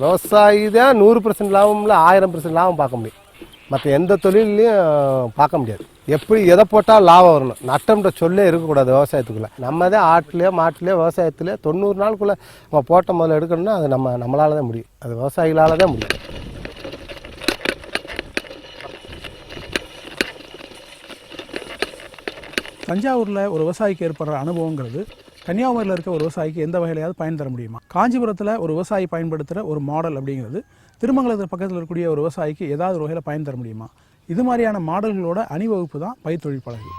விவசாயி தான் 100% லாபம்ல 1000% லாபம் பார்க்க முடியும். மற்ற எந்த தொழிலையும் பார்க்க முடியாது. எப்படி எதை போட்டால் லாபம் வரணும், நட்டம்ன்ற சொல்லே இருக்கக்கூடாது விவசாயத்துக்குள்ளே. நம்ம தான் ஆட்டிலையோ மாட்டிலையோ விவசாயத்துலேயோ 90 நாளுக்குள்ளே நம்ம போட்ட முதல்ல எடுக்கணும்னா அது நம்மளால தான் முடியும். அது விவசாயிகளால் தான் முடியும். தஞ்சாவூரில் ஒரு விவசாயிக்கு ஏற்படுற அனுபவங்கிறது கன்னியாகுமரியில் இருக்க ஒரு விவசாயிக்கு எந்த வகையிலையாவது பயன் தர முடியுமா? காஞ்சிபுரத்தில் ஒரு விவசாயி பயன்படுத்துகிற ஒரு மாடல் அப்படிங்கிறது திருமங்கலத்துக்கு பக்கத்தில் இருக்கக்கூடிய ஒரு விவசாயிக்கு ஏதாவது ஒரு வகையில் பயன் தர முடியுமா? இது மாதிரியான மாடல்களோட அணிவகுப்பு தான் பயிர் தொழில் பழகு.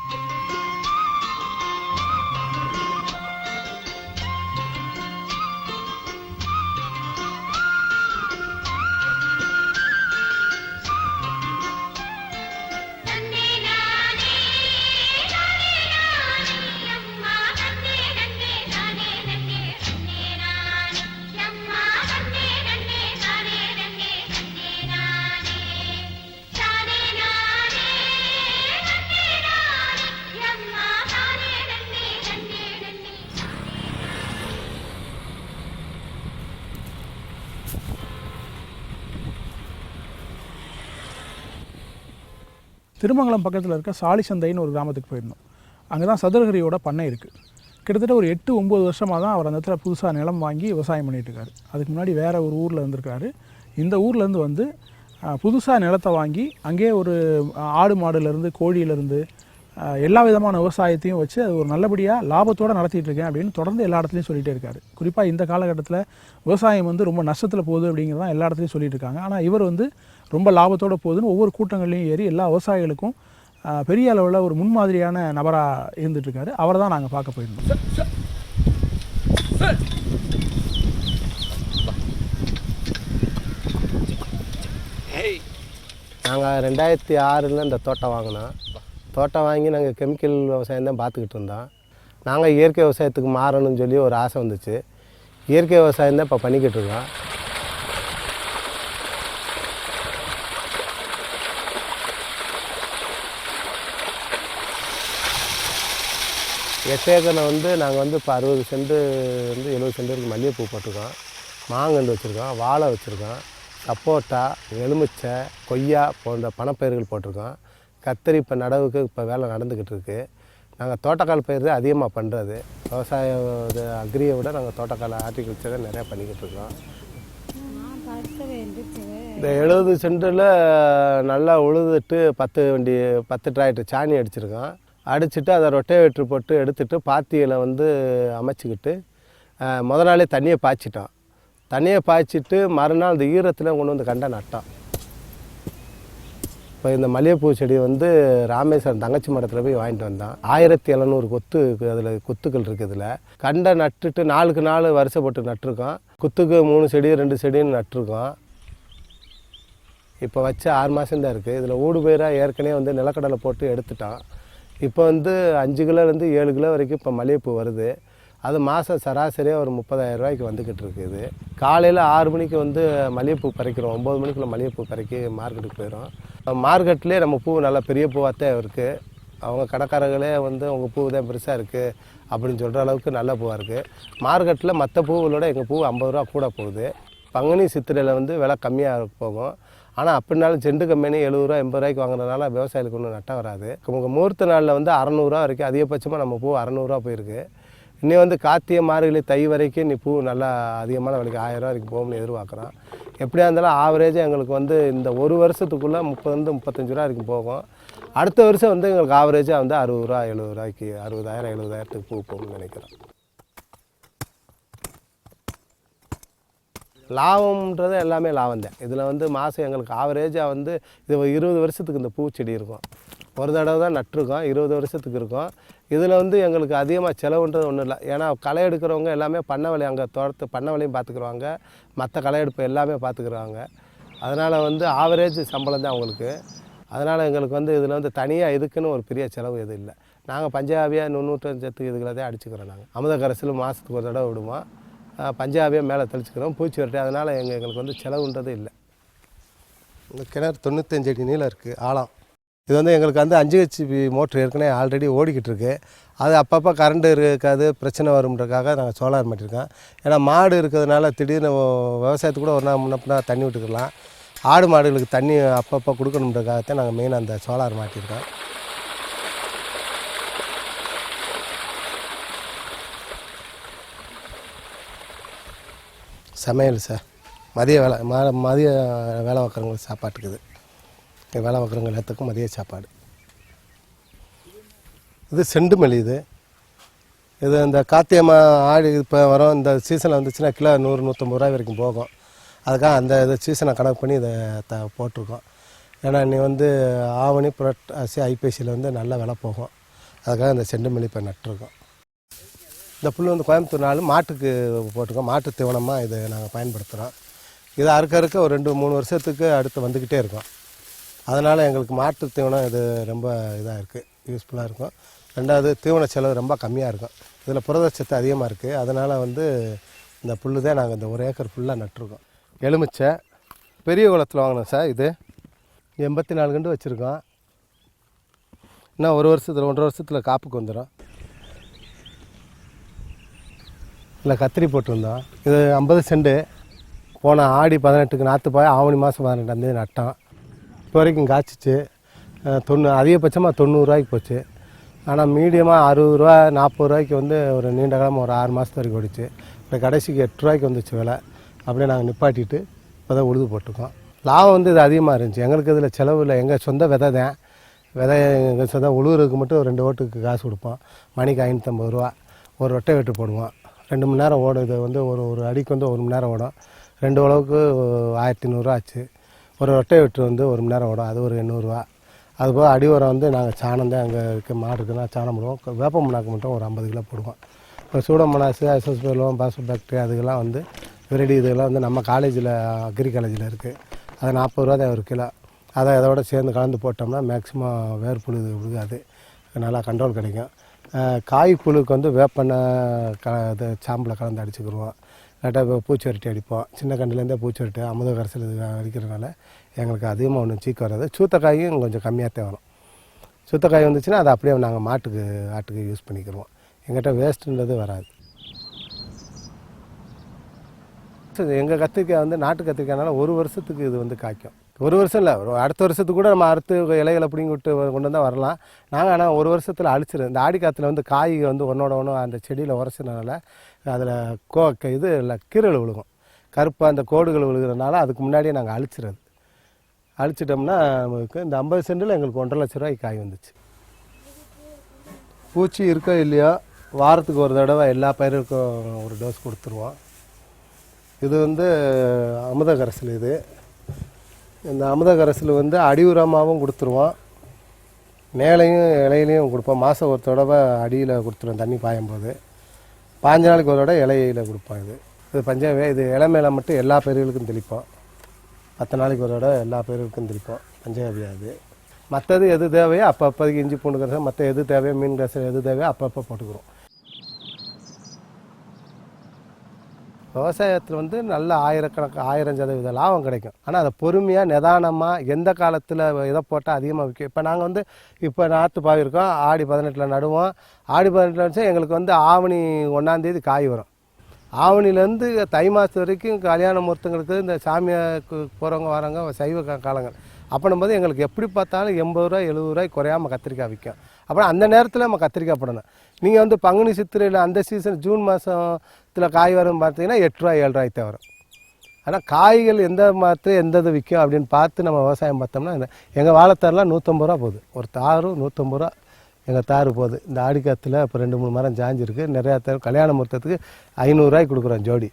திருமங்கலம் பக்கத்தில் இருக்க சாலிசந்தைன்னு ஒரு கிராமத்துக்கு போயிருந்தோம். அங்கே தான் சதுரகிரியோட பண்ணை இருக்குது. கிட்டத்தட்ட ஒரு 8-9 வருஷமாக தான் அவர் அந்த இடத்துல புதுசாக நிலம் வாங்கி விவசாயம் பண்ணிகிட்ருக்காரு. அதுக்கு முன்னாடி வேறு ஒரு ஊரில் இருந்திருக்காரு. இந்த ஊர்லேருந்து வந்து புதுசாக நிலத்தை வாங்கி அங்கேயே ஒரு ஆடு மாடுலேருந்து கோழியிலேருந்து எல்லா விதமான விவசாயத்தையும் வச்சு அது ஒரு நல்லபடியாக லாபத்தோடு நடத்திட்டு இருக்கேன் அப்படின்னு தொடர்ந்து எல்லா இடத்துலையும் சொல்லிகிட்டே இருக்காரு. குறிப்பாக இந்த காலகட்டத்தில் விவசாயம் வந்து ரொம்ப நஷ்டத்தில் போகுது அப்படிங்கிறதான் எல்லா இடத்துலையும் சொல்லிட்டு இருக்காங்க. ஆனால் இவர் வந்து ரொம்ப லாபத்தோடு போகுதுன்னு ஒவ்வொரு கூட்டங்கள்லையும் ஏறி எல்லா விவசாயிகளுக்கும் பெரிய அளவில் ஒரு முன்மாதிரியான நபராக இருந்துகிட்ருக்காரு. அவரை தான் நாங்கள் பார்க்க போயிருந்தோம். நாங்கள் 2006 இந்த தோட்டம் வாங்கினோம். தோட்டம் வாங்கி நாங்கள் கெமிக்கல் விவசாயம் தான் பார்த்துக்கிட்டு இருந்தோம். நாங்கள் இயற்கை விவசாயத்துக்கு மாறணும்னு சொல்லி ஒரு ஆசை வந்துச்சு. இயற்கை விவசாயம் தான் இப்போ பண்ணிக்கிட்டு இருக்கோம். எட்டேக்கரில் வந்து நாங்கள் வந்து இப்போ 60 சென்ட் 70 சென்ட் வரைக்கும் மல்லிகைப்பூ போட்டிருக்கோம். மாங்கன்று வச்சுருக்கோம், வாழை வச்சுருக்கோம், சப்போட்டா, எலுமிச்சை, கொய்யா போன்ற பணப்பயிர்கள் போட்டிருக்கோம். கத்திரி இப்போ நடவுக்கு இப்போ வேலை நடந்துக்கிட்டு இருக்குது. நாங்கள் தோட்டக்கால் பயிர் தான் அதிகமாக பண்ணுறது. விவசாயம் அக்ரியை விட நாங்கள் தோட்டக்கால் ஹார்டிகல்ச்சர் தான் நிறையா பண்ணிக்கிட்டு இருக்கோம். இந்த 70 சென்ட்டில் நல்லா உழுதுட்டு 10 டிராக்டர் சாணி அடிச்சிருக்கோம். அடிச்சுட்டு அதை ரொட்டேவேட்ரு போட்டு எடுத்துகிட்டு பாத்தியில் வந்து அமைச்சிக்கிட்டு முதல் நாளே தண்ணியை பாய்ச்சிட்டோம். தண்ணியை பாய்ச்சிட்டு மறுநாள் இந்த ஈரத்தில் கொண்டு வந்து கண்டை நட்டோம். இப்போ இந்த மல்லிகைப்பூ செடி வந்து ராமேஸ்வரம் தங்கச்சி மரத்தில் போய் வாங்கிட்டு வந்தோம். 1700 கொத்து அதில் கொத்துக்கள் இருக்குது. இதில் கண்டை நட்டுட்டு 4க்கு 4 வரிசை போட்டு நட்டுருக்கோம். குத்துக்கு 3 செடி 2 செடின்னு நட்டுருக்கோம். இப்போ வச்ச 6 மாதம்தான் இருக்குது. இதில் ஊடு பயிராக ஏற்கனவே வந்து நிலக்கடலை போட்டு எடுத்துட்டோம். இப்போ வந்து 5 கிலோலேருந்து 7 கிலோ வரைக்கும் இப்போ மல்லிகைப்பூ வருது. அது மாதம் சராசரியாக ஒரு 30,000 ரூபாய்க்கு வந்துக்கிட்டு இருக்குது. காலையில் 6 மணிக்கு வந்து மல்லிகைப்பூ பறிக்கிறோம். 9 மணிக்குள்ள மல்லிகைப்பூ பறிக்கி மார்க்கெட்டுக்கு போயிடும். மார்க்கெட்லேயே நம்ம பூ நல்லா பெரிய பூவாக தான் இருக்குது. அவங்க கடைக்காரர்களே வந்து உங்கள் பூ தான் பெருசாக இருக்குது அப்படின்னு சொல்கிற அளவுக்கு நல்ல பூவாக இருக்குது. மார்க்கெட்டில் மற்ற பூங்களோட எங்கள் பூ 50 ரூபா கூட போகுது. பங்குனி சித்திரையில் வந்து விலை கம்மியாக போகும். ஆனால் அப்படின்னாலும் செண்டு கம்பெனி 70 ரூபா 80 ரூபாய்க்கு வாங்குறதுனால விவசாயிகளுக்கு ஒன்றும் நட்டம் வராது. நமக்கு முகூர்த்த நாளில் வந்து 600 ரூபா வரைக்கும் அதிகபட்சமாக நம்ம பூ 600 ரூபா போயிருக்கு. இன்னும் வந்து கார்த்திகை மார்கழி தை வரைக்கும் நீ பூ நல்லா அதிகமான விலைக்கு 1000 ரூபா வரைக்கும் போகும்னு எதிர்பார்க்குறோம். எப்படியா இருந்தாலும் ஆவரேஜாக எங்களுக்கு வந்து இந்த ஒரு வருஷத்துக்குள்ளே 30 35 ரூபா வரைக்கும் போகும். அடுத்த வருஷம் வந்து எங்களுக்கு ஆவரேஜாக வந்து 60 ரூபா 70 ரூபாய்க்கு 60,000 70,000த்துக்கு பூ போகும்னு நினைக்கிறோம். லாபம்ன்றது எல்லாமே லாபம் தான். இதில் வந்து மாதம் எங்களுக்கு ஆவரேஜாக வந்து இது 20 வருஷத்துக்கு இந்த பூச்செடி இருக்கும். ஒரு தடவை தான் நட்டுருக்கோம். 20 வருஷத்துக்கு இருக்கும். இதில் வந்து எங்களுக்கு அதிகமாக செலவுன்றது ஒன்றும் இல்லை. ஏன்னா களை எடுக்கிறவங்க எல்லாமே பண்ணை வேலை அங்கே தோட்டத்து பண்ணை வேலையும் பார்த்துக்குருவாங்க, மற்ற களை எடுப்பு எல்லாமே பார்த்துக்குறாங்க. அதனால் வந்து ஆவரேஜ் சம்பளம் தான் அவங்களுக்கு. அதனால் எங்களுக்கு வந்து இதில் வந்து தனியாக இதுக்குன்னு ஒரு பெரிய செலவு எதுவும் இல்லை. நாங்கள் பஞ்சாபியாக நுண்ணூட்டச்சத்து இதுகளை தான் அடிச்சுக்கிறோம். நாங்கள் அமுத கரைசல் மாதத்துக்கு ஒரு தடவை விடுவோம். பஞ்சாபியாக மேலே தெளிச்சுக்கிறோம், பூச்சி வரட்டு. அதனால் எங்களுக்கு வந்து செலவுன்றது இல்லை. இந்த கிணறு 95 அடி நீளம் இருக்குது, ஆழம். இது வந்து எங்களுக்கு வந்து 5 ஹெச்பி மோட்ரு ஏற்கனவே ஆல்ரெடி ஓடிக்கிட்டு இருக்கு. அது அப்பப்போ கரண்ட்டு இருக்காது, பிரச்சனை வரும்ன்றதுக்காக நாங்கள் சோலார் மாட்டியிருக்கோம். ஏன்னா மாடு இருக்கிறதுனால திடீர்னு விவசாயத்துக்கு கூட ஒரு நாள் முன்ன பின்ன தண்ணி விட்டுக்கலாம். ஆடு மாடுகளுக்கு தண்ணி அப்பப்போ கொடுக்கணுன்றதுக்காகத்தான் நாங்கள் மெயினாக அந்த சோலார் மாட்டியிருக்கோம். சமையல் சார் மதிய வேலை மதிய வேலை பார்க்குறவங்களுக்கு சாப்பாட்டுக்குது. வேலை பார்க்குறவங்க எல்லாத்துக்கும் மதிய சாப்பாடு. இது செண்டுமல்லி. இது இந்த கார்த்திகை ஆடி இப்போ வரும் இந்த சீசனில் வந்துச்சுன்னா கிலோ 100-150 ரூபாய் வரைக்கும் போகும். அதுக்காக அந்த இது சீசனை கணக்கு பண்ணி இதை போட்டிருக்கோம். ஏன்னா நீ வந்து ஆவணி புரட்டாசி ஐப்பசியில் வந்து நல்ல விலை போகும். அதுக்காக இந்த செண்டுமல்லி இப்போ நட்டுருக்கோம். இந்த புல் வந்து கோயம்புத்தூர் நாள் மாட்டுக்கு போட்டிருக்கோம். மாட்டு தீவனமாக இதை நாங்கள் பயன்படுத்துகிறோம். இது அறுக்க ஒரு 2-3 வருஷத்துக்கு அடுத்து வந்துக்கிட்டே இருக்கும். அதனால் எங்களுக்கு மாட்டு தீவனம் இது ரொம்ப இதாக இருக்குது, யூஸ்ஃபுல்லாக இருக்கும். ரெண்டாவது தீவன செலவு ரொம்ப கம்மியாக இருக்கும். இதில் புரதச்சத்து அதிகமாக இருக்குது. அதனால் வந்து இந்த புல் தான் நாங்கள் இந்த 1 ஏக்கர் ஃபுல்லாக நட்டுருக்கோம். எலுமிச்சை பெரிய குளத்தில் வாங்கினோம் சார். இது 84 கண்டு வச்சுருக்கோம். இன்னும் 1 வருஷத்தில் 1.5 வருஷத்தில் காப்புக்கு வந்துடும். இல்லை கத்திரி போட்டிருந்தோம். இது 50 செண்டு. போன ஆடி 18க்கு நாற்று போய் ஆவணி மாதம் 18ஆந்தேதி நட்டோம். இப்போ வரைக்கும் காய்ச்சிச்சு. அதிகபட்சமாக 90 ரூபாய்க்கு போச்சு. ஆனால் மீடியமாக 60 ரூபா 40 ரூபாய்க்கு வந்து ஒரு நீண்ட காலமாக ஒரு 6 மாதத்து வரைக்கும் ஓடிச்சு. இப்போ கடைசிக்கு 8 ரூபாய்க்கு வந்துச்சு விலை. அப்படியே நாங்கள் நிப்பாட்டிட்டு இப்போ தான் உழுது போட்டிருக்கோம். லாபம் வந்து இது அதிகமாக இருந்துச்சு. எங்களுக்கு இதில் செலவு இல்லை. எங்கள் சொந்த விதை தான். எங்கள் சொந்த உழுவுறதுக்கு மட்டும் 2 ஓட்டுக்கு காசு கொடுப்போம். மணிக்கு 550 ரூபா. ஒரு ரொட்டை வெட்டு போடுவோம். 2 மணி நேரம் ஓடும். இது வந்து ஒரு அடிக்கு வந்து 1 மணி நேரம் ஓடும். 2 உழவுக்கு 1500 ரூபா ஆச்சு. ஒரு ரொட்டை வெட்டு வந்து 1 மணி நேரம் ஓடும். அது ஒரு 800 ரூபா. அதுபோக அடி உரம் வந்து நாங்கள் சாணம் தான் அங்கே இருக்க மாடு இருக்குன்னா சாணம் போடுவோம். வேப்ப மண்ணாக்கு மட்டும் ஒரு 50 கிலோ போடுவோம். இப்போ சூடமோனாஸு அசோஸ்பெர்லம் பாஸ்போபாக்டீரியா அதுக்கெல்லாம் வந்து விரடி இதெல்லாம் வந்து நம்ம காலேஜில் அக்ரி காலேஜில் இருக்குது. அது 40 ரூபா தான் 1 கிலோ. அதை இதோட சேர்ந்து கலந்து போட்டோம்னா மேக்ஸிமம் வேர்ப்புழு விழுகாது, நல்லா கண்ட்ரோல் கிடைக்கும். காய் புழுக்கு வந்து வேப்பெண்ணெய் இது சாம்பில் கலந்து அடிச்சுக்கிடுவோம். இல்லாட்டா இப்போ பூச்சிவரட்டி அடிப்போம். சின்ன கண்டுலேருந்தே பூச்சிவரட்டி அமுத கரைசல் இது அடிக்கிறதுனால எங்களுக்கு அதிகமாக ஒன்றும் சீக்கு வராது. சூத்தக்காயும் கொஞ்சம் கம்மியாக தான் வரும். சூத்தக்காய் வந்துச்சுன்னா அதை அப்படியே நாங்கள் ஆட்டுக்கு யூஸ் பண்ணிக்கிடுவோம். எங்கிட்ட வேஸ்ட்டுன்றது வராது. எங்கள் கத்திரிக்காய் வந்து நாட்டு கத்திரிக்காய்னால 1 வருஷத்துக்கு இது வந்து காய்க்கும். 1 வருஷம் இல்லை, அடுத்த வருஷத்துக்கு கூட நம்ம அறுத்து இலைகளை பிடிங்கி விட்டு கொண்டு வந்தால் வரலாம். நாங்கள் ஆனால் 1 வருஷத்தில் அழிச்சிடும். இந்த ஆடி காற்றுல வந்து காய் வந்து ஒன்றோட ஒன்று அந்த செடியில் உரசினால அதில் இது இல்லை கீரல் விழுகும். கருப்பாக அந்த கோடுகள் விழுகிறதுனால அதுக்கு முன்னாடியே நாங்கள் அழிச்சிட்டோம்னா நமக்கு இந்த 50 சென்டில் எங்களுக்கு 1.5 லட்ச ரூபாய்க்கு காய் வந்துச்சு. பூச்சி இருக்கோ இல்லையோ வாரத்துக்கு ஒரு தடவை எல்லா பயிருக்கும் ஒரு டோஸ் கொடுத்துருவோம். இது வந்து அமுத கரைசல். இந்த அமுத கரைசல் வந்து அடி உரமாகவும் கொடுத்துருவோம், மேலையும் இலையிலையும் கொடுப்போம். மாதம் ஒரு தடவை அடியில் கொடுத்துருவோம் தண்ணி பாயும்போது. 5 நாளைக்கு ஒரு தடவை இலையில் கொடுப்போம். இது பஞ்சாவே. இது இலை மேலே மட்டும் எல்லா பயிர்களுக்கும் தெளிப்போம். 10 நாளைக்கு ஒரு தடவை எல்லா பயிர்களுக்கும் தெளிப்போம். பஞ்சாபியாது. மற்றது எது தேவையோ அப்பப்போதைக்கு இஞ்சி பூண்டு கரைசல், மற்ற எது தேவையோ மீன் கரைசல் எது தேவையோ அப்பப்போ போட்டுக்கிறோம். விவசாயத்தில் வந்து நல்ல 1000% லாபம் கிடைக்கும். ஆனால் அதை பொறுமையாக நிதானமாக எந்த காலத்தில் இதை போட்டால் அதிகமாக விற்கும். இப்போ நாங்கள் வந்து இப்போ நாற்று பாவிருக்கோம். ஆடி 18 நடுவோம். ஆடி 18 வச்சு எங்களுக்கு வந்து ஆவணி 1ஆந்தேதி காய் வரும். ஆவணிலேருந்து தை மாதம் வரைக்கும் கல்யாண முகூர்த்தங்களுக்கு இந்த சாமியாருக்கு போகிறவங்க வரவங்க சைவ காலங்கள். அப்படின்போது எங்களுக்கு எப்படி பார்த்தாலும் 80 ரூபா 70 ரூபாய்க்கு குறையாமல் கத்திரிக்காய் விற்கும். அப்புறம் அந்த நேரத்தில் நம்ம கத்திரிக்காய் போடணும். நீங்கள் வந்து பங்குனி சித்திரையில் அந்த சீசன் ஜூன் மாதத்தில் காய் வரும் பார்த்தீங்கன்னா 8 ரூபா 7 ரூபாய்க்கு தான் வரும். ஆனால் காய்கள் எந்த மாதத்தில் எந்த இது விற்கும் அப்படின்னு பார்த்து நம்ம விவசாயம் பார்த்தோம்னா எங்கள் வாழைத்தாரெலாம் 150 ரூபா போகுது. ஒரு தாரு 150 ரூபா எங்கள் தாரு போகுது. இந்த ஆடி காற்றுல இப்போ 2-3 மரம் ஜாஞ்சிருக்கு. நிறையா தார் கல்யாண முகூர்த்தத்துக்கு 500 ரூபாய்க்கு கொடுக்குறோம் ஜோடி.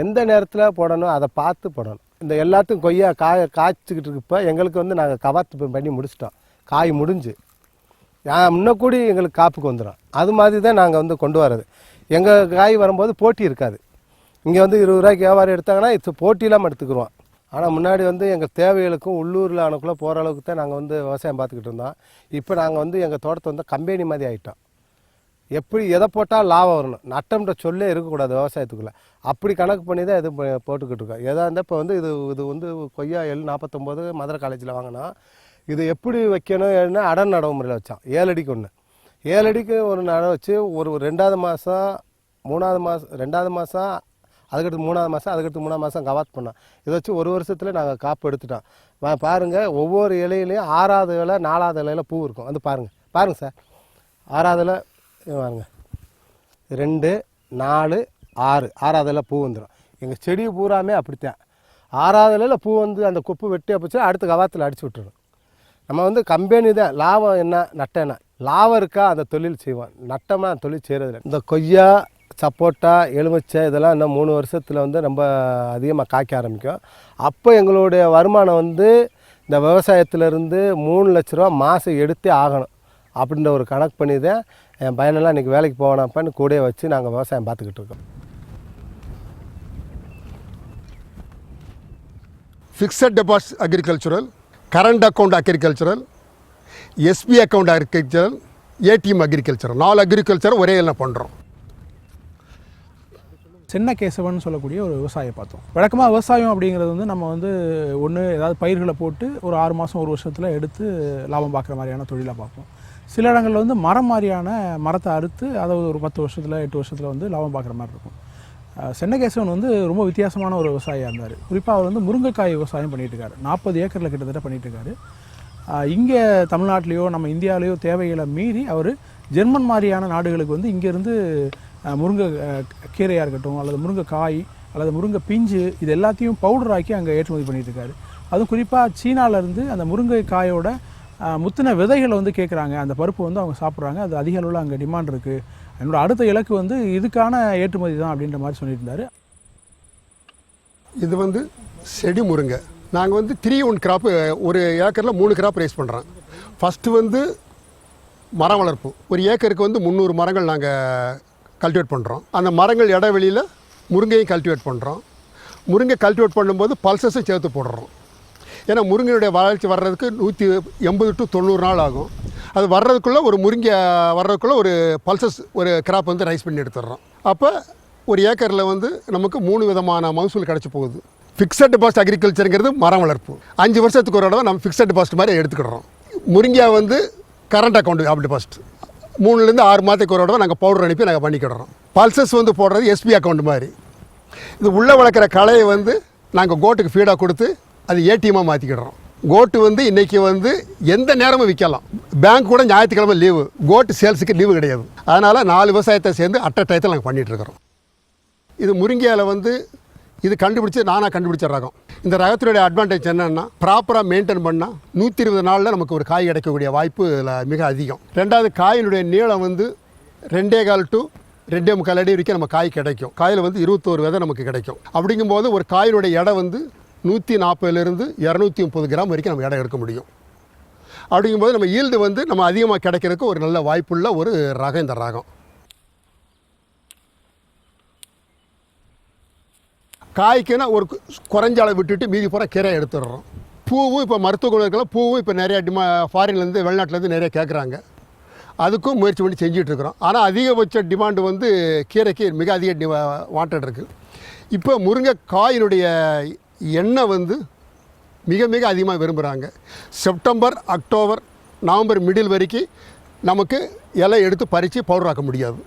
எந்த நேரத்தில் போடணும் அதை பார்த்து போடணும். இந்த எல்லாத்துக்கும் கொய்யா காய்ச்சிக்கிட்டு இருக்கு. இப்போ எங்களுக்கு வந்து நாங்கள் கவாத்து பண்ணி முடிச்சிட்டோம். காய் முடிஞ்சு முன்னக்கூடி எங்களுக்கு காப்புக்கு வந்துடும். அது மாதிரி தான் நாங்கள் வந்து கொண்டு வர்றது. எங்கள் காய் வரும்போது போட்டி இருக்காது. இங்கே வந்து 20 ரூபாய்க்கு வியாபாரம் எடுத்தாங்கன்னா இது போட்டி இல்லாமல் எடுத்துக்கிடுவோம். ஆனால் முன்னாடி வந்து எங்கள் தேவைகளுக்கும் உள்ளூரில் ஆனக்குள்ளே போகிற அளவுக்கு தான் நாங்கள் வந்து விவசாயம் பார்த்துக்கிட்டு இருந்தோம். இப்போ நாங்கள் வந்து எங்கள் தோட்டத்தை வந்து கம்பெனி மாதிரி ஆகிட்டோம். எப்படி எதை போட்டால் லாபம் வரணும், நட்டம்ன்ற சொல்லே இருக்கக்கூடாது விவசாயத்துக்குள்ளே. அப்படி கணக்கு பண்ணி தான் இது போட்டுக்கிட்டு இருக்கோம். எதாக இருந்தால் இப்போ வந்து இது வந்து கொய்யா 49 மதுரை காலேஜில் வாங்கினோம். இது எப்படி வைக்கணும்னா அடன் நடவு முறையில் வச்சான். 7 அடிக்கு ஒன்று, 7 அடிக்கு ஒரு நடவு வச்சு ஒரு 2வது மாதம் 3வது மாதம் 2வது மாதம் அதுக்கடுத்து 3வது மாதம் அதுக்கடுத்து 3வது மாதம் கவாத் பண்ணோம். இதை வச்சு ஒரு வருஷத்தில் நாங்கள் காப்பு எடுத்துட்டோம். பாருங்கள், ஒவ்வொரு இலையிலையும் 6வது இலை 4வது இலையில் பூ இருக்கும். வந்து பாருங்கள் சார், 6வது இலை பாருங்க, 2 4 6 6வது இலை பூ வந்துடும். எங்கள் செடி பூராமே அப்படித்தான். 6வது இலையில் பூ வந்து அந்த கொப்பு வெட்டி அப்போச்சு அடுத்து கவாத்தில் அடிச்சு விட்டுரும். நம்ம வந்து கம்பெனி தான். லாபம் என்ன நட்டம் என்ன? லாபம் இருக்கா அந்த தொழில் செய்வோம், நட்டமாக அந்த தொழில் செய்கிறதில்ல. இந்த கொய்யா, சப்போட்டா, எலுமிச்சை இதெல்லாம் இன்னும் 3 வருஷத்தில் வந்து ரொம்ப அதிகமாக காய்க்க ஆரம்பிக்கும். அப்போ எங்களுடைய வருமானம் வந்து இந்த விவசாயத்திலேருந்து 3 லட்ச ரூபா மாதம் எடுத்தே ஆகணும் அப்படின்ற ஒரு கணக்கு பண்ணி தான் என் பையனெல்லாம் இன்றைக்கி வேலைக்கு போவேனாப்பான்னு கூடயே வச்சு நாங்கள் விவசாயம் பார்த்துக்கிட்டு இருக்கோம். Fixed deposit agricultural, current account agricultural, SP account agricultural, ATM agricultural, 4 agriculture ஒரே எல்லாம் பண்ணுறோம். சின்ன கேசவன் சொல்லக்கூடிய ஒரு விவசாயியை பார்த்தோம். வழக்கமாக விவசாயம் அப்படிங்கிறது வந்து நம்ம வந்து ஒன்று ஏதாவது பயிர்களை போட்டு ஒரு 6 மாதம் 1 வருஷத்தில் எடுத்து லாபம் பார்க்குற மாதிரியான தொழிலாக பார்ப்போம். சில இடங்களில் வந்து மரம் மாதிரியான மரத்தை அறுத்து அதை ஒரு 10 வருஷத்தில் 8 வருஷத்தில் வந்து லாபம் பார்க்குற மாதிரி இருக்கும். சென்னகேசவன் வந்து ரொம்ப வித்தியாசமான ஒரு விவசாயியாக இருந்தார். குறிப்பாக அவர் வந்து முருங்கைக்காய் விவசாயம் பண்ணிகிட்டு இருக்காரு. 40 ஏக்கரில் கிட்டத்தட்ட பண்ணிகிட்டு இருக்காரு. இங்கே தமிழ்நாட்டிலையோ நம்ம இந்தியாவிலேயோ தேவைகளை மீறி அவர் ஜெர்மன் மாதிரியான நாடுகளுக்கு வந்து இங்கேருந்து முருங்கை கீரையாக இருக்கட்டும் அல்லது முருங்கைக்காய் அல்லது முருங்கை பிஞ்சு இது எல்லாத்தையும் பவுடர் ஆக்கி அங்கே ஏற்றுமதி பண்ணிகிட்டு இருக்காரு. அதுவும் குறிப்பாக சீனாவிலேருந்து அந்த முருங்கைக்காயோட முத்தின விதைகளை வந்து கேட்குறாங்க. அந்த பருப்பு வந்து அவங்க சாப்பிட்றாங்க. அது அதிக அளவில் அங்கே டிமாண்ட் இருக்குது. என்னோடய அடுத்த இலக்கு வந்து இதுக்கான ஏற்றுமதி தான் அப்படின்ற மாதிரி சொல்லியிருந்தார். இது வந்து செடி முருங்கை. நாங்கள் வந்து 3-1 கிராப்பு ஒரு ஏக்கரில் 3 கிராப் ரைஸ் பண்ணுறோம். ஃபஸ்ட்டு வந்து மரம் வளர்ப்பு. ஒரு ஏக்கருக்கு வந்து 300 மரங்கள் நாங்கள் கல்டிவேட் பண்ணுறோம். அந்த மரங்கள் இடைவெளியில் முருங்கையும் கல்டிவேட் பண்ணுறோம். முருங்கை கல்டிவேட் பண்ணும்போது பல்சஸும் சேர்த்து போடுறோம். ஏன்னா முருங்கையுடைய வளர்ச்சி வர்றதுக்கு 180 to 90 நாள் ஆகும். அது வர்றதுக்குள்ளே ஒரு முருங்கை வர்றதுக்குள்ளே ஒரு பல்சஸ் ஒரு கிராப் வந்து ரைஸ் பண்ணி எடுத்துடுறோம். அப்போ ஒரு ஏக்கரில் வந்து நமக்கு 3 விதமான மகசூல் கிடச்சி போகுது. ஃபிக்ஸட் டெபாசிட் அக்ரிகல்ச்சருங்கிறது மரம் வளர்ப்பு. 5 வருஷத்துக்கு ஒரு தடவை நம்ம ஃபிக்ஸட் டெபாசிட் மாதிரி எடுத்துக்கிடுறோம். முருங்கை வந்து கரண்ட் அக்கௌண்ட் ஆஃப் டெபாசிட் 3லேருந்து 6 மாதத்துக்கு ஒரு தடவை நாங்கள் பவுடர் அனுப்பி நாங்கள் பண்ணிக்கிடுறோம். பல்சஸ் வந்து போடுறது எஸ்பி அக்கௌண்ட் மாதிரி. இது உள்ளே வளர்க்குற களையை வந்து நாங்கள் கோட்டுக்கு ஃபீடாக கொடுத்து அது ஏடிஎம்மாக மாற்றிக்கிடுறோம். கோட்டு வந்து இன்றைக்கி வந்து எந்த நேரமும் விற்கலாம். பேங்க் கூட ஞாயிற்றுக்கிழமை லீவு. கோட்டு சேல்ஸுக்கு லீவு கிடையாது. அதனால் 4 விவசாயத்தை சேர்ந்து அட்ட டயத்தில் நாங்கள் பண்ணிகிட்ருக்கிறோம். இது முருங்கையால் வந்து இது நானாக கண்டுபிடிச்ச ரகம். இந்த ரகத்தினுடைய அட்வான்டேஜ் என்னென்னா ப்ராப்பராக மெயின்டைன் பண்ணால் 120 நாளில் நமக்கு ஒரு காய் கிடைக்கக்கூடிய வாய்ப்பு இதில் மிக அதிகம். 2வது காயினுடைய நீளம் வந்து 2.25 to 2.25 அடி வரைக்கும் நம்ம காய் கிடைக்கும். காயில் வந்து 21 விதை நமக்கு கிடைக்கும். அப்படிங்கும்போது ஒரு காயினுடைய எடை வந்து 140லேருந்து 230 கிராம் வரைக்கும் நம்ம எடை எடுக்க முடியும். அப்படிங்கும்போது நம்ம ஈல்டு வந்து நம்ம அதிகமாக கிடைக்கிறதுக்கு ஒரு நல்ல வாய்ப்புள்ள ஒரு ரகம் இந்த ரகம். காய்க்குன்னா ஒரு குறைஞ்ச அளவு விட்டுட்டு மீதி பூரா கீரை எடுத்துடுறோம். பூவும் இப்போ மருத்துவ குணம் இருக்கலாம். பூவும் இப்போ நிறையா ஃபாரின்லேருந்து வெளிநாட்டிலேருந்து நிறைய கேட்குறாங்க. அதுக்கும் முயற்சி பண்ணி செஞ்சிட்ருக்குறோம். ஆனால் அதிகபட்ச டிமாண்டு வந்து கீரைக்கு மிக அதிக வாண்டட் இருக்குது. இப்போ முருங்கைக்காயினுடைய எண்ணெய் வந்து மிக மிக அதிகமாக விரும்புகிறாங்க. செப்டம்பர், அக்டோபர், நவம்பர் மிடில் வரைக்கும் நமக்கு இலை எடுத்து பறித்து பவுடர் ஆக்க முடியாது.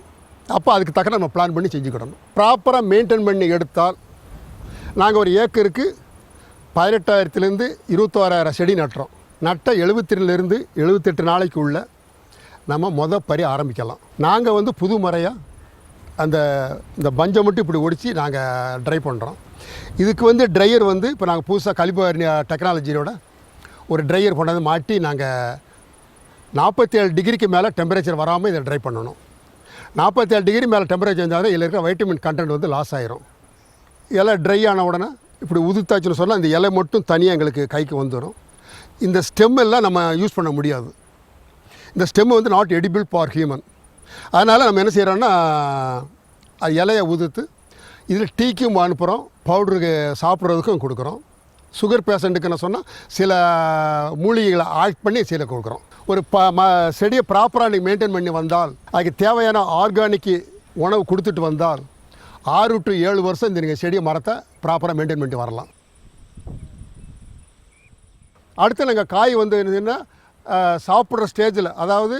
அப்போ அதுக்கு தக்க நம்ம பிளான் பண்ணி செஞ்சுக்கிடணும். ப்ராப்பராக மெயின்டைன் பண்ணி எடுத்தால் நாங்கள் ஒரு ஏக்கருக்கு 18,000லேருந்து 26,000 செடி நட்டுறோம். நட்ட 72லேருந்து 78 நாளைக்கு உள்ள நம்ம பறி ஆரம்பிக்கலாம். நாங்கள் வந்து புது முறையாக இந்த பஞ்சை மட்டும் இப்படி ஒடிச்சு நாங்கள் ட்ரை பண்ணுறோம். இதுக்கு வந்து ட்ரையர் வந்து இப்போ நாங்கள் புதுசாக கலிபர் டெக்னாலஜியோட ஒரு ட்ரையர் கொண்டாந்து மாட்டி நாங்கள் 47 டிகிரிக்கு மேலே டெம்பரேச்சர் வராமல் இதை ட்ரை பண்ணணும். 47 டிகிரி மேலே டெம்பரேச்சர் இருந்தால் இதில் இருக்கிற வைட்டமின் கண்டென்ட் வந்து லாஸ் ஆயிரும். இலை ட்ரை ஆன உடனே இப்படி உதுத்தாச்சுன்னு சொன்னால் இந்த இலை மட்டும் தனியாக எங்களுக்கு கைக்கு வந்துடும். இந்த ஸ்டெம் எல்லாம் நம்ம யூஸ் பண்ண முடியாது. இந்த ஸ்டெம் வந்து நாட் எடிபிள் ஃபார் ஹியூமன். அதனால் நம்ம என்ன செய்கிறோன்னா அது இலையை உதுத்து இதில் டீக்கும் அனுப்புகிறோம், பவுடருக்கு சாப்பிட்றதுக்கும் கொடுக்குறோம். சுகர் பேஷண்ட்டுக்குன்னு சொன்னால் சில மூலிகைகளை ஆட் பண்ணி சில கொடுக்குறோம். ஒரு செடியை ப்ராப்பராக நீங்கள் மெயின்டைன் பண்ணி வந்தால் அதுக்கு தேவையான ஆர்கானிக் உணவு கொடுத்துட்டு வந்தால் 6 to 7 வருஷம் இந்த நீங்கள் செடியை மரத்தை ப்ராப்பராக மெயின்டைன் பண்ணிட்டு வரலாம். அடுத்து நாங்கள் காய் வந்து என்னதுன்னா சாப்பிட்ற ஸ்டேஜில், அதாவது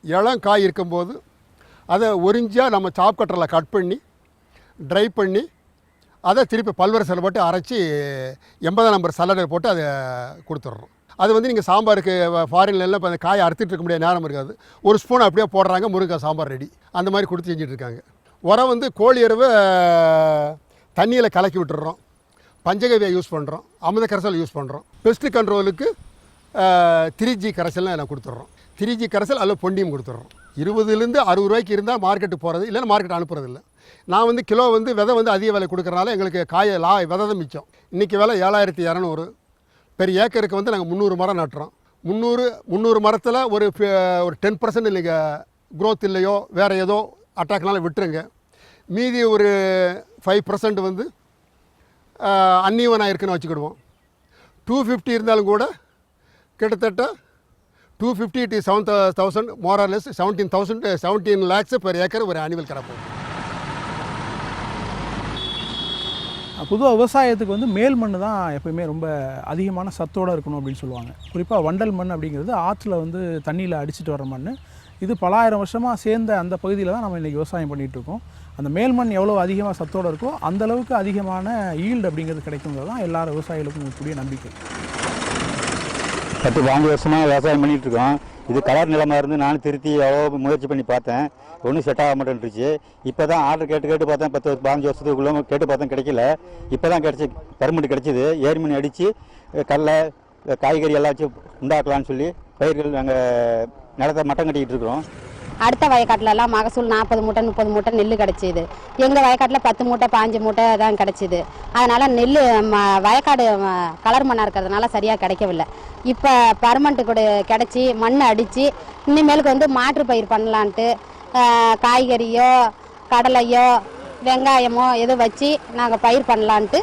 இளம் காய் இருக்கும்போது அதை ஒரிஞ்சாக நம்ம சாப் கட்டரில் கட் பண்ணி ட்ரை பண்ணி அதை திருப்பி பல்வரசில் போட்டு அரைச்சி 80 நம்பர் சல்லடை போட்டு அதை கொடுத்துட்றோம். அது வந்து நீங்கள் சாம்பாருக்கு ஃபாரின்லாம் இப்போ அந்த காயை அறுத்துட்டு இருக்க முடியாத நேரம் இருக்காது, ஒரு ஸ்பூன் அப்படியே போடுறாங்க, முருங்கை சாம்பார் ரெடி. அந்த மாதிரி கொடுத்து செஞ்சிட்ருக்காங்க. உரம் வந்து கோழி எருவை தண்ணியில் கலக்கி விட்டுடுறோம், பஞ்சகவியை யூஸ் பண்ணுறோம், அமிர்த கரைசல் யூஸ் பண்ணுறோம். பெஸ்ட் கண்ட்ரோலுக்கு 3G கரைசல்லாம் எல்லாம் கொடுத்துட்றோம். 3G கரைசல் அதில் பொண்டியும் கொடுத்துட்றோம். 20லேருந்து 60 ரூபாய்க்கு இருந்தால் மார்க்கெட்டு போகிறது, இல்லைன்னா மார்க்கெட் அனுப்புறது இல்லை. நான் வந்து கிலோ வந்து விதை வந்து அதிக விலை கொடுக்குறனால எங்களுக்கு விதை தான் மிச்சம். இன்றைக்கி விலை 7200. பெரிய ஏக்கருக்கு வந்து நாங்கள் 300 மரம் நட்டுறோம். 300 மரத்தில் ஒரு 10% நீங்கள் க்ரோத் இல்லையோ வேறு ஏதோ அட்டாக்னால விட்டுருங்க. மீதி ஒரு 5% வந்து அன்னீவனாக இருக்குன்னு வச்சுக்கிடுவோம். 250 இருந்தாலும் கூட கிட்டத்தட்ட 250 to 7,000 more or less 17 lakhs per acre ஒரு ஆனுவல் கிராப். பொதுவாக விவசாயத்துக்கு வந்து மேல் மண் தான் எப்போயுமே ரொம்ப அதிகமான சத்தோடு இருக்கணும் அப்படின்னு சொல்லுவாங்க. குறிப்பாக வண்டல் மண் அப்படிங்கிறது ஆற்றுல வந்து தண்ணியில் அடிச்சுட்டு வர மண். இது பல ஆயிரம் வருஷமாக சேர்ந்த அந்த பகுதியில் தான் நம்ம இன்றைக்கி விவசாயம் பண்ணிகிட்ருக்கோம். அந்த மேல் மண் எவ்வளோ அதிகமாக சத்தோடு இருக்கோ அந்தளவுக்கு அதிகமான ஈல்டு அப்படிங்கிறது கிடைக்குங்கிறது தான் எல்லாரும் விவசாயிகளுக்கும் இருக்கக்கூடிய நம்பிக்கை. 10-15 வருஷமாக விவசாயம் பண்ணிகிட்ருக்கோம். இது கலர் நிலமாக இருந்து நானும் திருத்தி எவ்வளோ முயற்சி பண்ணி பார்த்தேன், ஒன்றும் செட் ஆக மாட்டேன்ருச்சு. இப்போ தான் ஆர்டர் கேட்டு பார்த்தேன், 10-15 வருஷத்துக்குள்ளே கேட்டு பார்த்தேன், கிடைக்கல. இப்போ தான் கிடச்சி பர்மிட் கிடச்சிது. ஏரி மணி அடித்து கடலை காய்கறி எல்லாம் வச்சு உண்டாக்கலான்னு சொல்லி பயிர்கள் நாங்கள் நிலத்தை மட்டம் கட்டிக்கிட்டு இருக்கிறோம். அடுத்த வயக்காட்டிலலாம் மகசூல் 40 மூட்டை 30 மூட்டை நெல் கிடச்சிது. எங்கள் வயக்காட்டில் 10 மூட்டை 5 மூட்டை தான் கிடச்சிது. அதனால் நெல் வயக்காடு கலர் மண்ணாக இருக்கிறதுனால சரியாக கிடைக்கவில்லை. இப்போ பர்மனெண்ட்டு கூட கிடச்சி மண் அடித்து இனிமேலுக்கு வந்து மாற்று பயிர் பண்ணலான்ட்டு காய்கறியோ கடலையோ வெங்காயமோ எதோ வச்சு நாங்கள் பயிர் பண்ணலான்ட்டு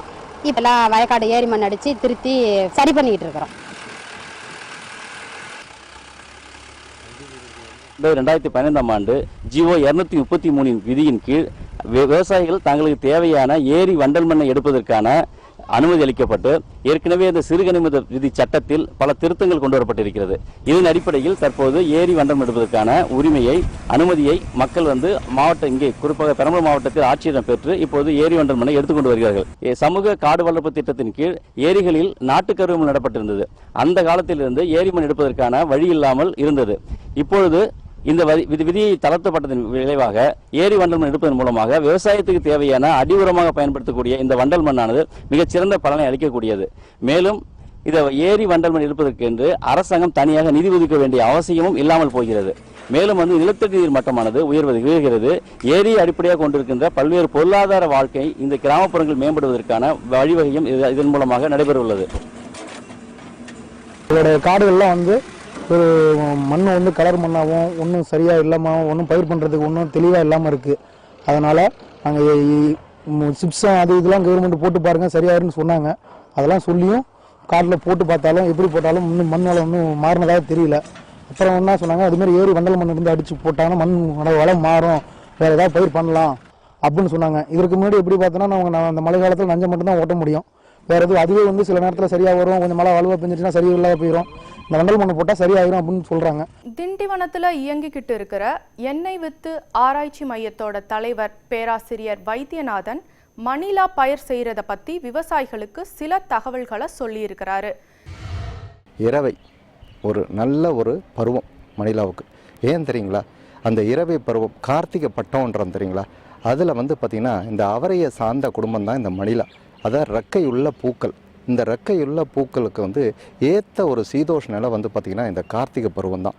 இப்போலாம் வயக்காடு ஏரி மண் அடித்து திருத்தி சரி பண்ணிக்கிட்டு இருக்கிறோம். 2015ஆம் ஆண்டு ஜிஓ 233 விதியின் கீழ் விவசாயிகள் தங்களுக்கு தேவையான ஏரி வண்டல் மண்ணை எடுப்பதற்கான அனுமதி அளிக்கப்பட்டு ஏற்கனவே இந்த சிறுகனிம விதி சட்டத்தில் பல திருத்தங்கள் கொண்டு வரப்பட்டிருக்கிறது. இதன் அடிப்படையில் தற்போது ஏரி வண்டல் மண் எடுப்பதற்கான உரிமையை அனுமதியை மக்கள் வந்து இங்கே குறிப்பாக பெரம்பலூர் மாவட்டத்தில் ஆட்சியிடம் பெற்று இப்போது ஏரி வண்டல் மண்ணை எடுத்துக்கொண்டு வருகிறார்கள். சமூக காடு வளர்ப்பு திட்டத்தின் கீழ் ஏரிகளில் நாட்டுக்கருவம் நடப்பட்டிருந்தது. அந்த காலத்திலிருந்து ஏரி மண் எடுப்பதற்கான வழி இல்லாமல் இருந்தது. இப்பொழுது இந்த விதியை தளர்த்தப்பட்டதன் விளைவாக ஏரி வண்டல் மண் எடுப்பதன் மூலமாக விவசாயத்துக்கு தேவையான அடி உரமாக பயன்படுத்தக்கூடிய இந்த வண்டல் மண்ணானது மிகச்சிறந்த பலனை அளிக்கக்கூடியது. மேலும் இதை ஏரி வண்டல் மண் எடுப்பதற்கு என்று அரசாங்கம் தனியாக நிதி ஒதுக்க வேண்டிய அவசியமும் இல்லாமல் போகிறது. மேலும் வந்து நிலத்தடி நீர் மட்டமானது உயர்கிறது. ஏரியை அடிப்படையாக கொண்டிருக்கின்ற பல்வேறு பொருளாதார வாழ்க்கை இந்த கிராமப்புறங்கள் மேம்படுவதற்கான வழிவகையும் இதன் மூலமாக நடைபெறவுள்ளது. இதோடைய காடுகள்லாம் வந்து ஒரு மண் வந்து கலர் மண்ணாகவும் ஒன்றும் சரியாக இல்லாமல் ஒன்றும் பயிர் பண்ணுறதுக்கு ஒன்றும் தெளிவாக இல்லாமல் இருக்குது. அதனால் நாங்கள் சிப்ஸும் அது இதெல்லாம் கவர்மெண்ட் போட்டு பாருங்கள் சரியாயிருன்னு சொன்னாங்க. அதெல்லாம் சொல்லியும் காட்டில் போட்டு பார்த்தாலும் எப்படி போட்டாலும் இன்னும் மண் வளம் ஒன்றும் மாறினதாக தெரியல. அப்புறம் என்ன சொன்னாங்க, அதுமாதிரி ஏரி வண்டல் மண் இருந்து அடித்து போட்டாங்கன்னா மண் வளம் மாறும், வேறு ஏதாவது பயிர் பண்ணலாம் அப்படின்னு சொன்னாங்க. இதற்கு முன்னாடி எப்படி பார்த்தோன்னா நான் அந்த மழை காலத்தில் நஞ்சை மட்டும்தான் ஓட்ட முடியும். வேறு எதுவும் அதுவே வந்து சில நேரத்தில் சரியாக வரும், கொஞ்சம் மழை வலுவாக பெஞ்சிச்சுன்னா சரியில்லாத போயிடும். இந்த வண்டல் மண்ணை போட்டால் சரியாயிரும் அப்படின்னு சொல்கிறாங்க. திண்டிவனத்தில் இயங்கிக்கிட்டு இருக்கிற எண்ணெய் வித்து ஆராய்ச்சி மையத்தோட தலைவர் பேராசிரியர் வைத்தியநாதன் மணிலா பயிர் செய்கிறத பற்றி விவசாயிகளுக்கு சில தகவல்களை சொல்லியிருக்கிறாரு. இரவை ஒரு நல்ல ஒரு பருவம் மணிலாவுக்கு. ஏன் தெரியுங்களா? அந்த இரவை பருவம் கார்த்திகை பட்டம்ன்றது தெரியுங்களா? அதில் வந்து பார்த்திங்கன்னா இந்த அவரையை சார்ந்த குடும்பம் தான் இந்த மணிலா. அதான் ரெக்கையுள்ள பூக்கள். இந்த ரெக்கையுள்ள பூக்களுக்கு வந்து ஏற்ற ஒரு சீதோஷ நிலை வந்து பார்த்திங்கன்னா இந்த கார்த்திகை பருவம் தான்.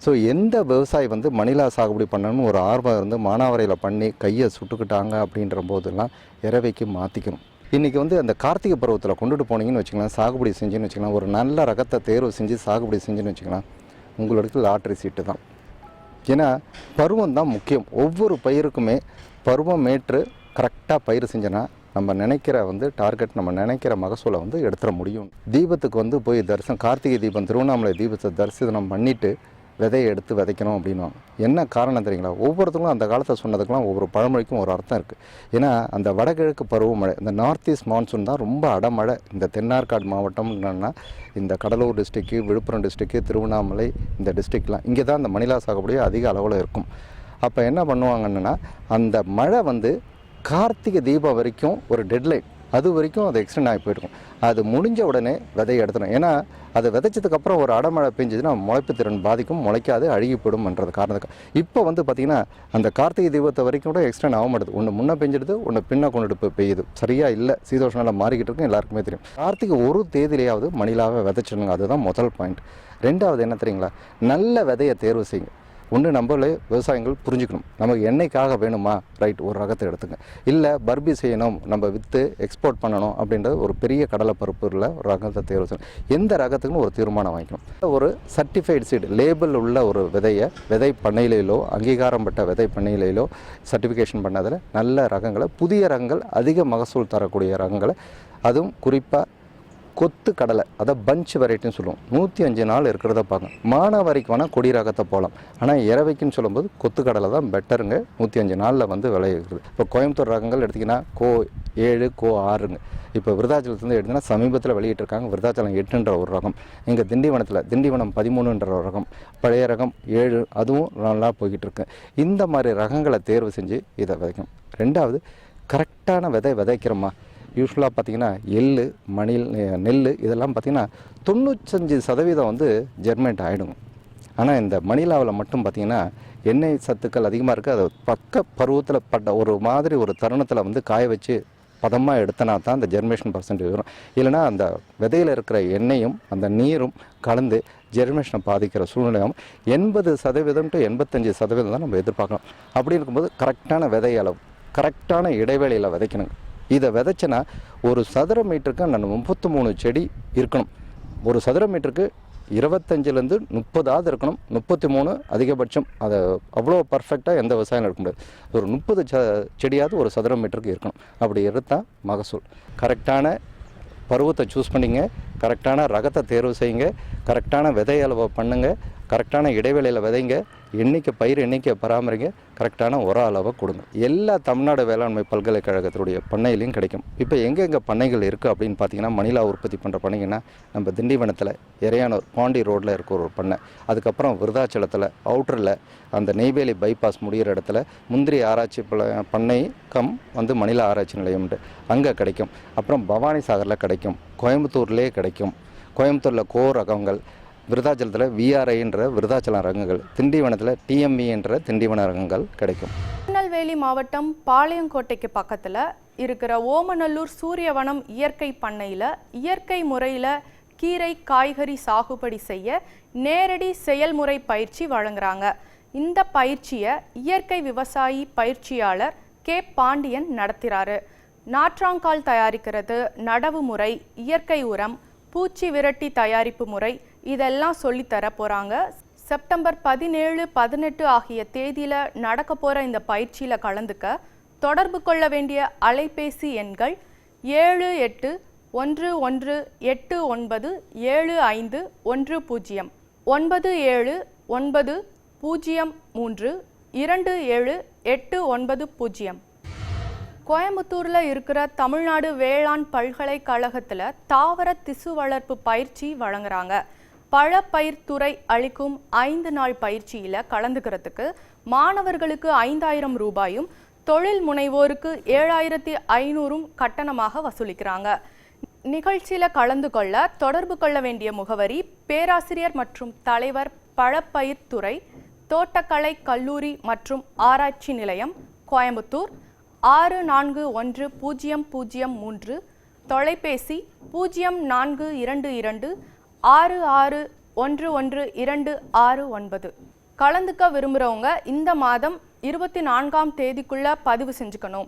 ஸோ எந்த விவசாயி வந்து மணிலா சாகுபடி பண்ணணும்னு ஒரு ஆர்வம் இருந்து மானாவரையில் பண்ணி கையை சுட்டுக்கிட்டாங்க அப்படின்ற போதெல்லாம் இரவைக்கு மாற்றிக்கணும். இன்றைக்கி வந்து அந்த கார்த்திகை பருவத்தில் கொண்டுட்டு போனீங்கன்னு வச்சுக்கலாம், சாகுபடி செஞ்சுன்னு வச்சுக்கலாம், ஒரு நல்ல ரகத்தை தேர்வு செஞ்சு சாகுபடி செஞ்சுன்னு வச்சுக்கலாம், உங்களுக்கு லாட்ரி சீட்டு தான். ஏன்னா பருவம் தான் முக்கியம். ஒவ்வொரு பயிருக்குமே பருவம் மேற்று கரெக்டாக பயிர் செஞ்சோன்னா நம்ம நினைக்கிற வந்து டார்கெட், நம்ம நினைக்கிற மகசூலை வந்து எடுத்துட முடியும். தீபத்துக்கு வந்து போய் கார்த்திகை தீபம் திருவண்ணாமலை தீபத்தை தரிசனம் பண்ணிவிட்டு விதையை எடுத்து விதைக்கணும் அப்படின்வாங்க. என்ன காரணம் தெரியுங்களா? ஒவ்வொருத்தங்களும் அந்த காலத்தை சொன்னதுக்கெல்லாம் ஒவ்வொரு பழமொழிக்கும் ஒரு அர்த்தம் இருக்குது. ஏன்னா அந்த வடகிழக்கு பருவமழை, இந்த நார்த் ஈஸ்ட் மான்சூன் தான் ரொம்ப அடமழை. இந்த தென்னார்காடு மாவட்டம் என்னென்னா இந்த கடலூர் டிஸ்ட்ரிக்கு, விழுப்புரம் டிஸ்ட்ரிக்கு, திருவண்ணாமலை இந்த டிஸ்ட்ரிக்ட்லாம் இங்கே தான் அந்த மணிலா சாகுபடி அதிக அளவில் இருக்கும். அப்போ என்ன பண்ணுவாங்கன்னா அந்த மழை வந்து கார்த்திகை தீபம் வரைக்கும் ஒரு டெட்லைன், அது வரைக்கும் அது எக்ஸ்டெண்ட் ஆகி போயிருக்கும். அது முடிஞ்ச உடனே விதையை எடுத்துடும். ஏன்னா அது விதைச்சதுக்கப்புறம் ஒரு அடமழை பெஞ்சதுன்னா முளைப்பு திறன் பாதிக்கும், முளைக்காது, அழுகி போயிடும்ன்றது காரணத்துக்கு. இப்போ வந்து பார்த்திங்கன்னா அந்த கார்த்திகை தீபத்தை வரைக்கும் கூட எக்ஸ்டெண்ட் ஆக மாட்டுது. ஒன்று முன்னே பெஞ்சிடுது, ஒன்று பின்ன கொண்டு பெய்யுது. சரியாக இல்லை, சீதோஷனால் மாறிக்கிட்டு இருக்கும், எல்லாருக்குமே தெரியும். கார்த்திகை ஒரு தேதியிலேயாவது மணிலாவை விதைச்சிடுங்க, அதுதான் முதல் பாயிண்ட். ரெண்டாவது என்ன தெரியுங்களா? நல்ல விதையை தேர்வு செய்யுங்க. ஒன்று நம்மளே விவசாயிகள் புரிஞ்சுக்கணும், நமக்கு எண்ணெய்க்காக வேணுமா, ரைட், ஒரு ரகத்தை எடுத்துங்க. இல்லை பர்பி செய்யணும், நம்ம விற்று எக்ஸ்போர்ட் பண்ணணும் அப்படின்றது ஒரு பெரிய கடலை பருப்புல ஒரு ரகத்தை தேர்வு செய்யணும். எந்த ரகத்துக்குன்னு ஒரு தீர்மானம் வாங்கிக்கணும். ஒரு சர்டிஃபைடு சீடு லேபிள் உள்ள ஒரு விதையை விதை பண்ணையிலோ அங்கீகாரம் பெற்ற விதை பண்ணையிலோ சர்டிஃபிகேஷன் பண்ணதில் நல்ல ரகங்களை, புதிய ரகங்கள், அதிக மகசூல் தரக்கூடிய ரகங்களை, அதுவும் குறிப்பாக கொத்து கடலை, அதை பஞ்ச் வெரைட்டின்னு சொல்லுவோம். 105 நாள் இருக்கிறத பார்க்கணும். மானாவாரிக்கு வேணால் கொடி ரகத்தை போகலாம், ஆனால் இறவைக்குன்னு சொல்லும்போது கொத்து கடலை தான் பெட்டருங்க. 105 நாளில் வந்து விளையிறது. இப்போ கோயம்புத்தூர் ரகங்கள் எடுத்திங்கன்னா கோ 7, கோ 6ங்க. இப்போ விருதாச்சலத்துலேருந்து எடுத்திங்கன்னா சமீபத்தில் வெளியிட்டிருக்காங்க விருதாச்சலம் 8ன்ற ஒரு ரகம். இங்கே திண்டிவனம் 13ன்ற ஒரு ரகம், பழைய ரகம் 7, அதுவும் நல்லா போய்கிட்டு இருக்கு. இந்த மாதிரி ரகங்களை தேர்வு செஞ்சு இதை விதைக்கணும். ரெண்டாவது, கரெக்டான விதை விதைக்கிறோமா? யூஸ்வலாக பார்த்திங்கன்னா எள்ளு, நெல் இதெல்லாம் பார்த்திங்கன்னா 95% வந்து ஜெர்மேட் ஆகிடுங்க. ஆனால் இந்த மணிலாவில் மட்டும் பார்த்திங்கன்னா எண்ணெய் சத்துக்கள் அதிகமாக இருக்குது. அதை பக்க பருவத்தில் பட்ட ஒரு மாதிரி ஒரு தருணத்தில் வந்து காய வச்சு பதமாக எடுத்தனா தான் அந்த ஜெர்மேஷன் பர்சன்டேஜ் வரும். இல்லைனா அந்த விதையில் இருக்கிற எண்ணெயும் அந்த நீரும் கலந்து ஜெர்மேஷனை பாதிக்கிற சூழ்நிலையும் 80% to 85% தான் நம்ம எதிர்பார்க்கலாம். அப்படி இருக்கும்போது கரெக்டான விதை அளவு, கரெக்டான இடைவேளையில் விதைக்கணுங்க. இதை விதைச்சனா ஒரு சதுர மீட்டருக்கு நான் 33 செடி இருக்கணும். ஒரு சதுர மீட்டருக்கு 25லேருந்து 30 இருக்கணும். 33 அதிகபட்சம். அதை அவ்வளோ பர்ஃபெக்டாக எந்த விவசாயம் எடுக்க முடியாது. ஒரு 30 செடியாவது ஒரு சதுர மீட்டருக்கு இருக்கணும். அப்படி எடுத்தால் மகசூல். கரெக்டான பருவத்தை சூஸ் பண்ணிங்க, கரெக்டான ரகத்தை தேர்வு செய்யுங்க, கரெக்டான விதை அளவை பண்ணுங்க, கரெக்டான இடைவேளையில் விதைங்க, பயிர் எண்ணிக்கை பராமரிங்க, கரெக்டான உர அளவை கொடுங்க. எல்லா தமிழ்நாடு வேளாண்மை பல்கலைக்கழகத்தினுடைய பண்ணையிலையும் கிடைக்கும். இப்போ எங்கெங்கே பண்ணைகள் இருக்குது அப்படின்னு பார்த்தீங்கன்னா, மணிலா உற்பத்தி பண்ணுற பண்ணைங்கன்னா நம்ம திண்டிவனத்தில் எறையானூர் பாண்டி ரோட்டில் இருக்க ஒரு பண்ணை, அதுக்கப்புறம் விருதாச்சலத்தில் அவுட்டரில் அந்த நெய்வேலி பைபாஸ் முடிகிற இடத்துல முந்திரி ஆராய்ச்சி பண்ணை வந்து மணிலா ஆராய்ச்சி நிலையம் உண்டு, அங்கே கிடைக்கும். அப்புறம் பவானி சாகரில் கிடைக்கும், கோயம்புத்தூர்லேயே கிடைக்கும். கோயம்புத்தூரில் கோ ரகங்கள், விருதாச்சலத்தில் விஆர்ஐன்ற விருதாச்சலம் ரகங்கள், திண்டிவனத்தில் டிஎம்இ என்ற திண்டிவன ரகங்கள் கிடைக்கும். திருநெல்வேலி மாவட்டம் பாளையங்கோட்டைக்கு பக்கத்தில் இருக்கிற ஓமநல்லூர் சூரியவனம் இயற்கை பண்ணையில் இயற்கை முறையில் கீரை காய்கறி சாகுபடி செய்ய நேரடி செயல்முறை பயிற்சி வழங்குறாங்க. இந்த பயிற்சியை இயற்கை விவசாயி பயிற்சியாளர் கே பாண்டியன் நடத்துகிறாரு. நாற்றாங்கால் தயாரிக்கிறது, நடவு முறை, இயற்கை உரம், பூச்சி விரட்டி தயாரிப்பு முறை இதெல்லாம் சொல்லித்தர போகிறாங்க. செப்டம்பர் 17, 18 ஆகிய தேதியில் நடக்க போகிற இந்த பயிற்சியில் கலந்துக்க தொடர்பு கொள்ள வேண்டிய அலைபேசி எண்கள் 7889797510 9790327890. கோயம்புத்தூரில் இருக்கிற தமிழ்நாடு வேளாண் பல்கலைக்கழகத்தில் தாவர திசு வளர்ப்பு பயிற்சி வழங்குறாங்க. பழப்பயிர் துறை அளிக்கும் 5 நாள் பயிற்சியில் கலந்துக்கிறதுக்கு மாணவர்களுக்கு 5000 ரூபாயும் தொழில் முனைவோருக்கு 7500 கட்டணமாக வசூலிக்கிறாங்க. நிகழ்ச்சியில் கலந்து கொள்ள தொடர்பு கொள்ள வேண்டிய முகவரி: பேராசிரியர் மற்றும் தலைவர், பழப்பயிர் துறை, தோட்டக்கலை கல்லூரி மற்றும் ஆராய்ச்சி நிலையம், கோயம்புத்தூர் 641003, தொலைபேசி 0422 66111269. கலந்துக்க விரும்புகிறவங்க இந்த மாதம் 24ஆம் தேதிக்குள்ள பதிவு செஞ்சுக்கணும்.